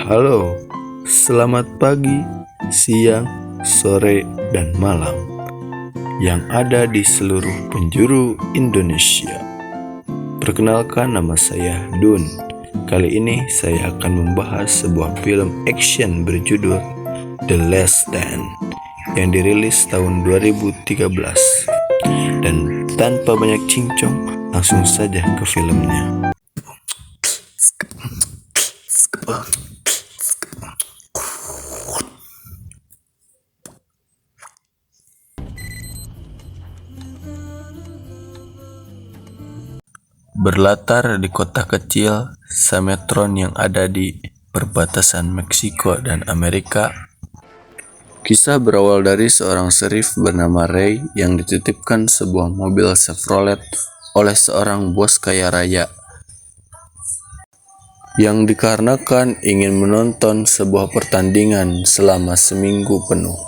Halo, selamat pagi, siang, sore, dan malam yang ada di seluruh penjuru Indonesia. Perkenalkan, nama saya Dun. Kali ini saya akan membahas sebuah film action berjudul The Last Stand yang dirilis tahun 2013. Dan tanpa banyak cincong, langsung saja ke filmnya. Berlatar di kota kecil Sametron yang ada di perbatasan Meksiko dan Amerika. Kisah berawal dari seorang serif bernama Ray yang dititipkan sebuah mobil Chevrolet oleh seorang bos kaya raya yang dikarenakan ingin menonton sebuah pertandingan selama seminggu penuh.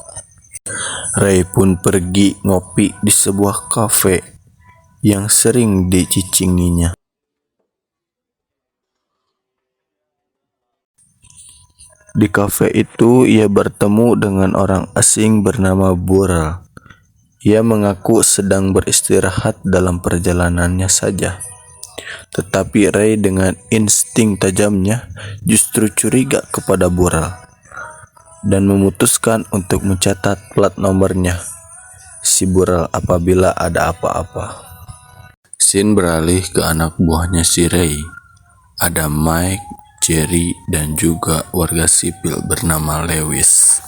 Ray pun pergi ngopi di sebuah kafe yang sering dicicinginya. Di kafe itu ia bertemu dengan orang asing bernama Burrell. Ia mengaku sedang beristirahat dalam perjalanannya saja. Tetapi Ray dengan insting tajamnya justru curiga kepada Burrell dan memutuskan untuk mencatat plat nomornya si Burrell apabila ada apa-apa. Scene beralih ke anak buahnya si Ray. Ada Mike, Jerry, dan juga warga sipil bernama Lewis.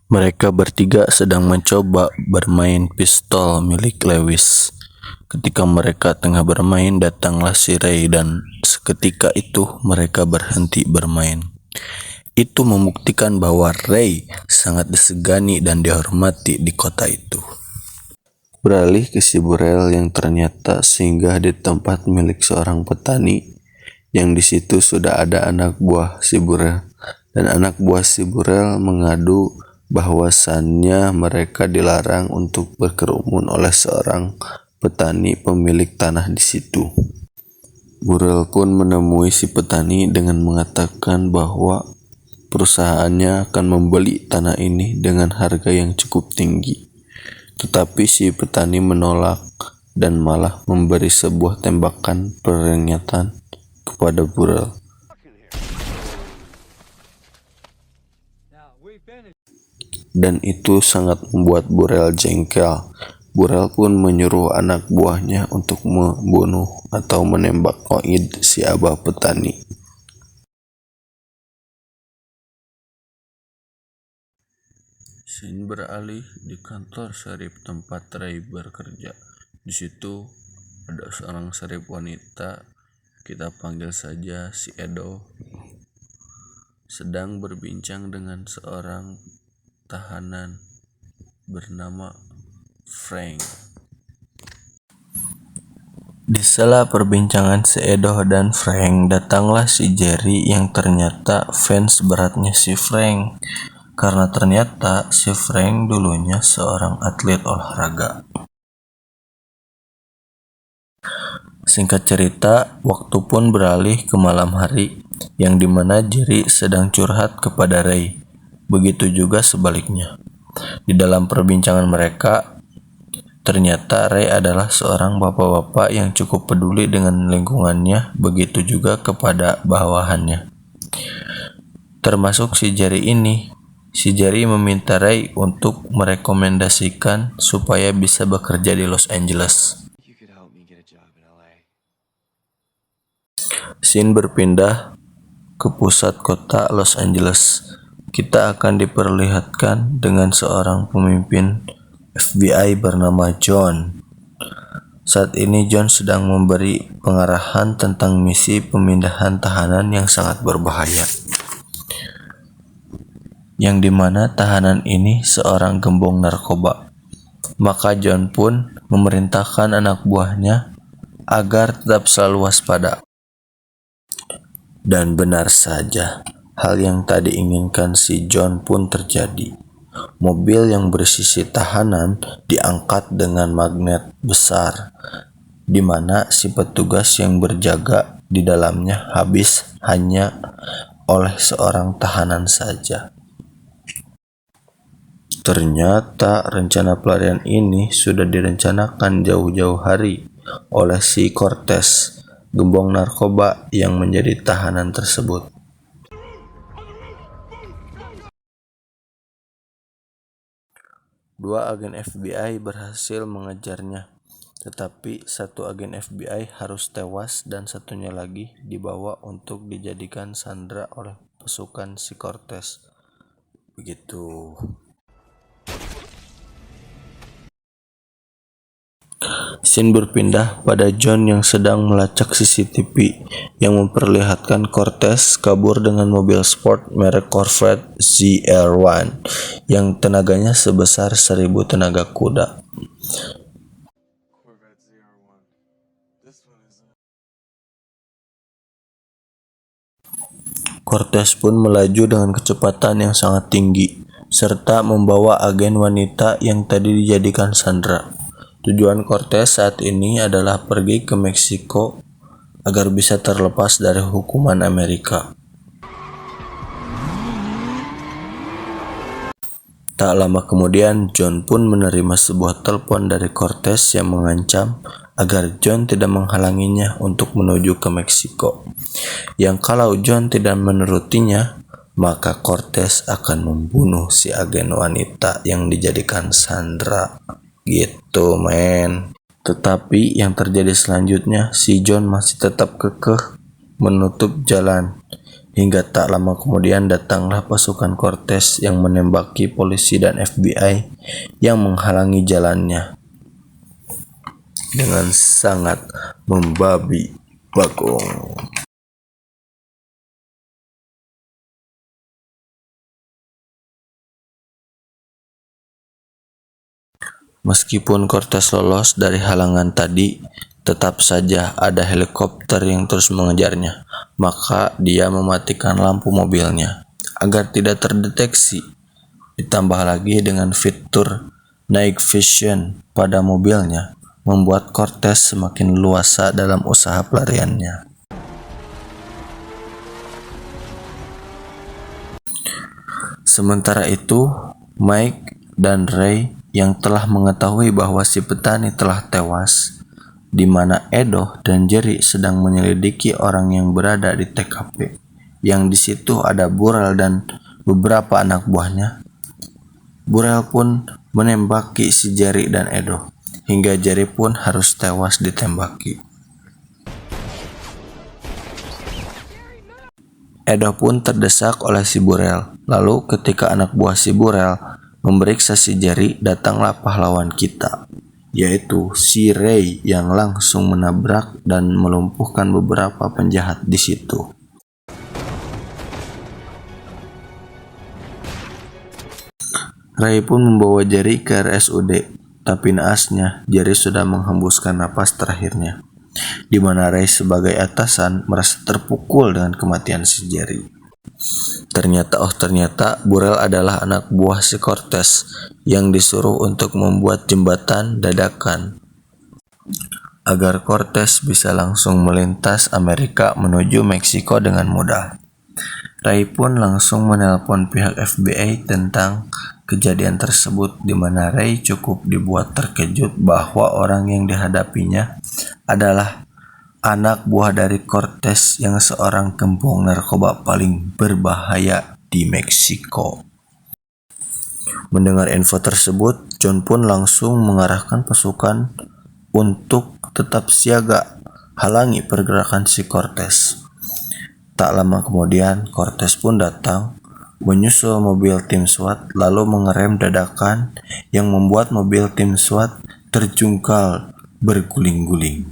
Mereka bertiga sedang mencoba bermain pistol milik Lewis. Ketika mereka tengah bermain, datanglah si Ray dan seketika itu mereka berhenti bermain. Itu membuktikan bahwa Ray sangat disegani dan dihormati di kota itu. Beralih ke si Burrell yang ternyata singgah di tempat milik seorang petani yang di situ sudah ada anak buah si Burrell, dan anak buah si Burrell mengadu bahwasannya mereka dilarang untuk berkerumun oleh seorang petani pemilik tanah di situ. Burrell pun menemui si petani dengan mengatakan bahwa perusahaannya akan membeli tanah ini dengan harga yang cukup tinggi. Tetapi si petani menolak dan malah memberi sebuah tembakan peringatan kepada Burrell. Dan itu sangat membuat Burrell jengkel. Burrell pun menyuruh anak buahnya untuk membunuh atau menembak Oid si abah petani. Scene beralih di kantor serif tempat Ray bekerja. Di situ ada seorang serif wanita, kita panggil saja si Edo, sedang berbincang dengan seorang tahanan bernama Frank. Di sela perbincangan si Edo dan Frank, datanglah si Jerry yang ternyata fans beratnya si Frank. Karena ternyata si Frank dulunya seorang atlet olahraga. Singkat cerita, waktu pun beralih ke malam hari, yang dimana Jerry sedang curhat kepada Ray. Begitu juga sebaliknya. Di dalam perbincangan mereka, ternyata Ray adalah seorang bapak-bapak yang cukup peduli dengan lingkungannya, begitu juga kepada bawahannya. Termasuk si Jerry ini. Si Jerry meminta Ray untuk merekomendasikan supaya bisa bekerja di Los Angeles. Scene berpindah ke pusat kota Los Angeles. Kita akan diperlihatkan dengan seorang pemimpin FBI bernama John. Saat ini John sedang memberi pengarahan tentang misi pemindahan tahanan yang sangat berbahaya, yang dimana tahanan ini seorang gembong narkoba. Maka John pun memerintahkan anak buahnya agar tetap selalu waspada. Dan benar saja, hal yang tak diinginkan si John pun terjadi. Mobil yang bersisi tahanan diangkat dengan magnet besar, di mana si petugas yang berjaga di dalamnya habis hanya oleh seorang tahanan saja. Ternyata rencana pelarian ini sudah direncanakan jauh-jauh hari oleh si Cortez, gembong narkoba yang menjadi tahanan tersebut. Dua agen FBI berhasil mengejarnya, tetapi satu agen FBI harus tewas dan satunya lagi dibawa untuk dijadikan sandera oleh pasukan si Cortez. Begitu. Scene berpindah pada John yang sedang melacak CCTV yang memperlihatkan Cortez kabur dengan mobil sport merek Corvette ZR1 yang tenaganya sebesar 1000 tenaga kuda. Cortez pun melaju dengan kecepatan yang sangat tinggi, serta membawa agen wanita yang tadi dijadikan sandera. Tujuan Cortez saat ini adalah pergi ke Meksiko agar bisa terlepas dari hukuman Amerika. Tak lama kemudian, John pun menerima sebuah telepon dari Cortez yang mengancam agar John tidak menghalanginya untuk menuju ke Meksiko. Yang kalau John tidak menurutinya, maka Cortez akan membunuh si agen wanita yang dijadikan sandera. Gitu, men. Tetapi yang terjadi selanjutnya, si John masih tetap kekeh menutup jalan. Hingga tak lama kemudian datanglah pasukan Cortez yang menembaki polisi dan FBI yang menghalangi jalannya dengan sangat membabi bakung. Meskipun Cortez lolos dari halangan tadi, tetap saja ada helikopter yang terus mengejarnya. Maka dia mematikan lampu mobilnya agar tidak terdeteksi. Ditambah lagi dengan fitur night vision pada mobilnya, membuat Cortez semakin luasa dalam usaha pelariannya. Sementara itu, Mike dan Ray yang telah mengetahui bahwa si petani telah tewas, di mana Edo dan Jerry sedang menyelidiki orang yang berada di TKP, yang di situ ada Burrell dan beberapa anak buahnya. Burrell pun menembaki si Jerry dan Edo, hingga Jerry pun harus tewas ditembaki. Edo pun terdesak oleh si Burrell. Lalu ketika anak buah si Burrell memeriksa si Jerry, datanglah pahlawan kita, yaitu si Ray yang langsung menabrak dan melumpuhkan beberapa penjahat di situ. Ray pun membawa Jerry ke RSUD, tapi naasnya Jerry sudah menghembuskan napas terakhirnya, di mana Ray sebagai atasan merasa terpukul dengan kematian si Jerry. Ternyata Burrell adalah anak buah si Cortez yang disuruh untuk membuat jembatan dadakan agar Cortez bisa langsung melintas Amerika menuju Meksiko dengan mudah. Ray pun langsung menelpon pihak FBI tentang kejadian tersebut, di mana Ray cukup dibuat terkejut bahwa orang yang dihadapinya adalah anak buah dari Cortez yang seorang gembong narkoba paling berbahaya di Meksiko. Mendengar info tersebut, John pun langsung mengarahkan pasukan untuk tetap siaga halangi pergerakan si Cortez. Tak lama kemudian, Cortez pun datang, menyusul mobil tim SWAT lalu mengerem dadakan yang membuat mobil tim SWAT terjungkal berguling-guling.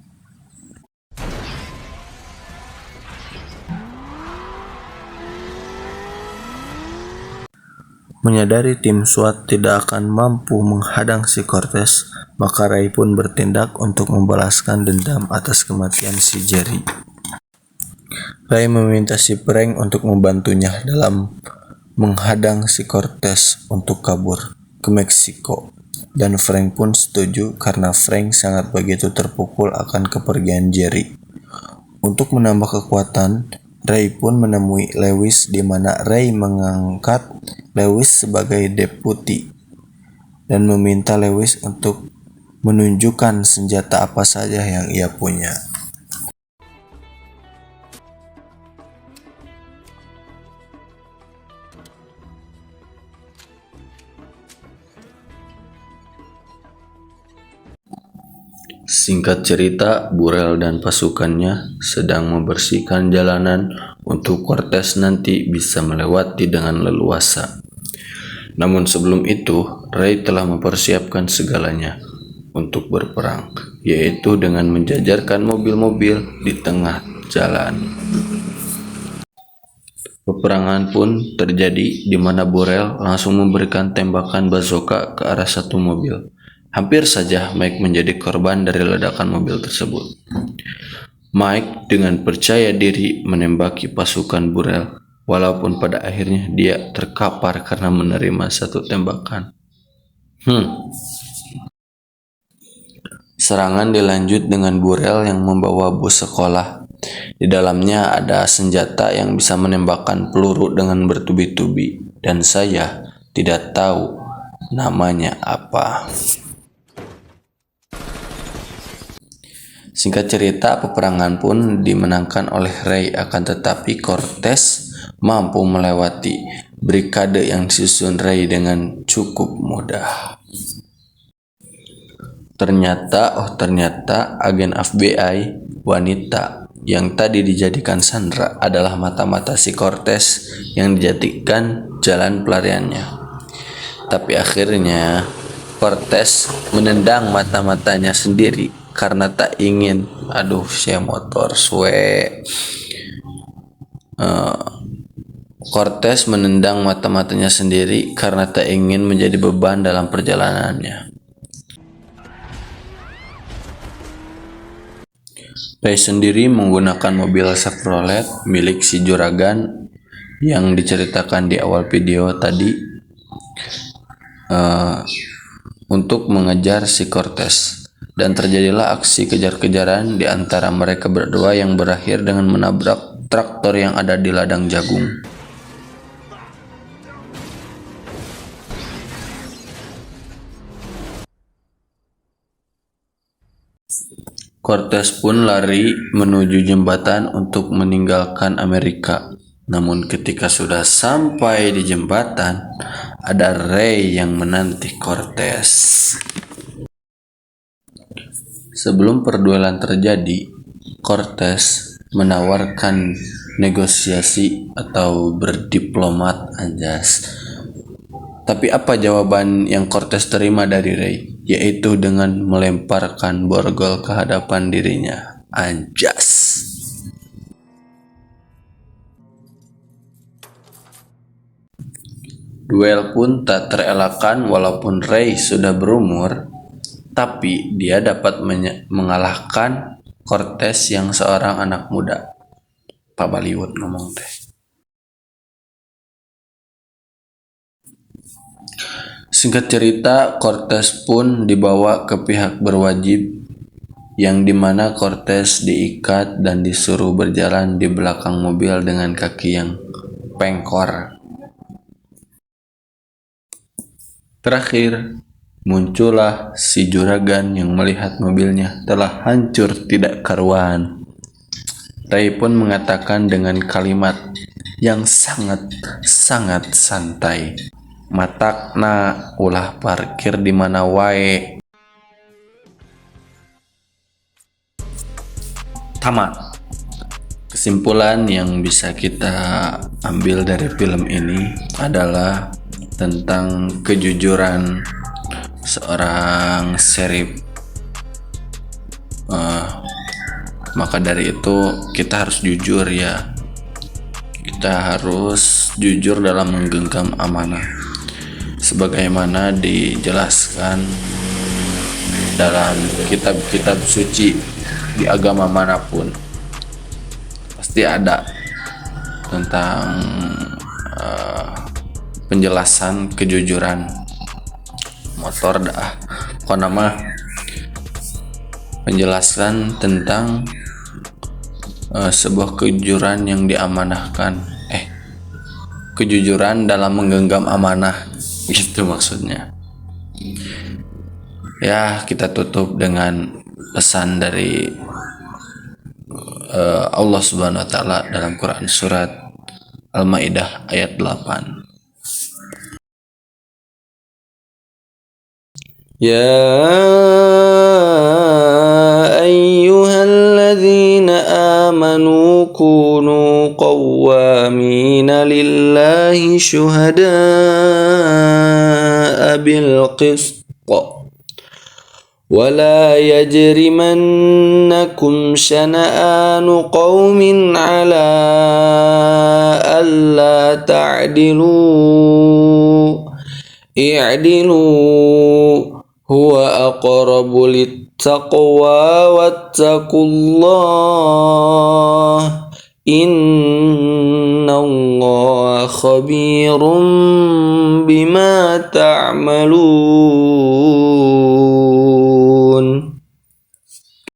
Menyadari tim SWAT tidak akan mampu menghadang si Cortez, maka Ray pun bertindak untuk membalaskan dendam atas kematian si Jerry. Ray meminta si Frank untuk membantunya dalam menghadang si Cortez untuk kabur ke Meksiko, dan Frank pun setuju karena Frank sangat begitu terpukul akan kepergian Jerry. Untuk menambah kekuatan, Ray pun menemui Lewis di mana Ray mengangkat Lewis sebagai deputi dan meminta Lewis untuk menunjukkan senjata apa saja yang ia punya. Singkat cerita, Burrell dan pasukannya sedang membersihkan jalanan untuk Cortez nanti bisa melewati dengan leluasa. Namun sebelum itu, Ray telah mempersiapkan segalanya untuk berperang, yaitu dengan menjajarkan mobil-mobil di tengah jalan. Peperangan pun terjadi di mana Burrell langsung memberikan tembakan bazooka ke arah satu mobil. Hampir saja Mike menjadi korban dari ledakan mobil tersebut. Mike dengan percaya diri menembaki pasukan Burrell, walaupun pada akhirnya dia terkapar karena menerima satu tembakan. Serangan dilanjut dengan Burrell yang membawa bus sekolah. Di dalamnya ada senjata yang bisa menembakkan peluru dengan bertubi-tubi, dan saya tidak tahu namanya apa. Singkat cerita, peperangan pun dimenangkan oleh Ray, akan tetapi Cortez mampu melewati brigade yang disusun Ray dengan cukup mudah. Ternyata agen FBI wanita yang tadi dijadikan sandera adalah mata-mata si Cortez yang dijadikan jalan pelariannya. Tapi akhirnya Cortez menendang mata-matanya sendiri karena tak ingin Cortez menendang mata-matanya sendiri karena tak ingin menjadi beban dalam perjalanannya. Ray sendiri menggunakan mobil Chevrolet milik si juragan yang diceritakan di awal video tadi untuk mengejar si Cortez. Dan terjadilah aksi kejar-kejaran di antara mereka berdua yang berakhir dengan menabrak traktor yang ada di ladang jagung. Cortez pun lari menuju jembatan untuk meninggalkan Amerika. Namun ketika sudah sampai di jembatan, ada Ray yang menanti Cortez. Sebelum perduelan terjadi, Cortez menawarkan negosiasi atau berdiplomat anjas. Tapi apa jawaban yang Cortez terima dari Ray? Yaitu dengan melemparkan borgol ke hadapan dirinya. Anjas. Duel pun tak terelakkan walaupun Ray sudah berumur, tapi dia dapat mengalahkan Cortez yang seorang anak muda. Pak Bollywood ngomong teh. Singkat cerita, Cortez pun dibawa ke pihak berwajib, yang dimana Cortez diikat dan disuruh berjalan di belakang mobil dengan kaki yang pengkor. Terakhir, muncullah si juragan yang melihat mobilnya telah hancur tidak karuan. Ray pun mengatakan dengan kalimat yang sangat santai, "Matakna ulah parkir di mana wae." Tamat. Kesimpulan yang bisa kita ambil dari film ini adalah tentang kejujuran seorang sheriff. Maka dari itu kita harus jujur ya. Kita harus jujur dalam menggenggam amanah, sebagaimana dijelaskan dalam kitab-kitab suci di agama manapun. Pasti ada tentang penjelasan kejujuran. Motor dah nama penjelasan tentang sebuah kejujuran yang diamanahkan, kejujuran dalam menggenggam amanah, gitu maksudnya. Ya, kita tutup dengan pesan dari Allah Subhanahu wa taala dalam Quran surat Al-Maidah ayat 8. Ya ayyuhalladzina amanu kunu qawwamina lillahi syuhada'a bil qist ولا يجرمنكم شنآن قوم على ألا تعدلوا اعدلوا هو أقرب للتقوى واتقوا الله إن الله خبير بما تعملون.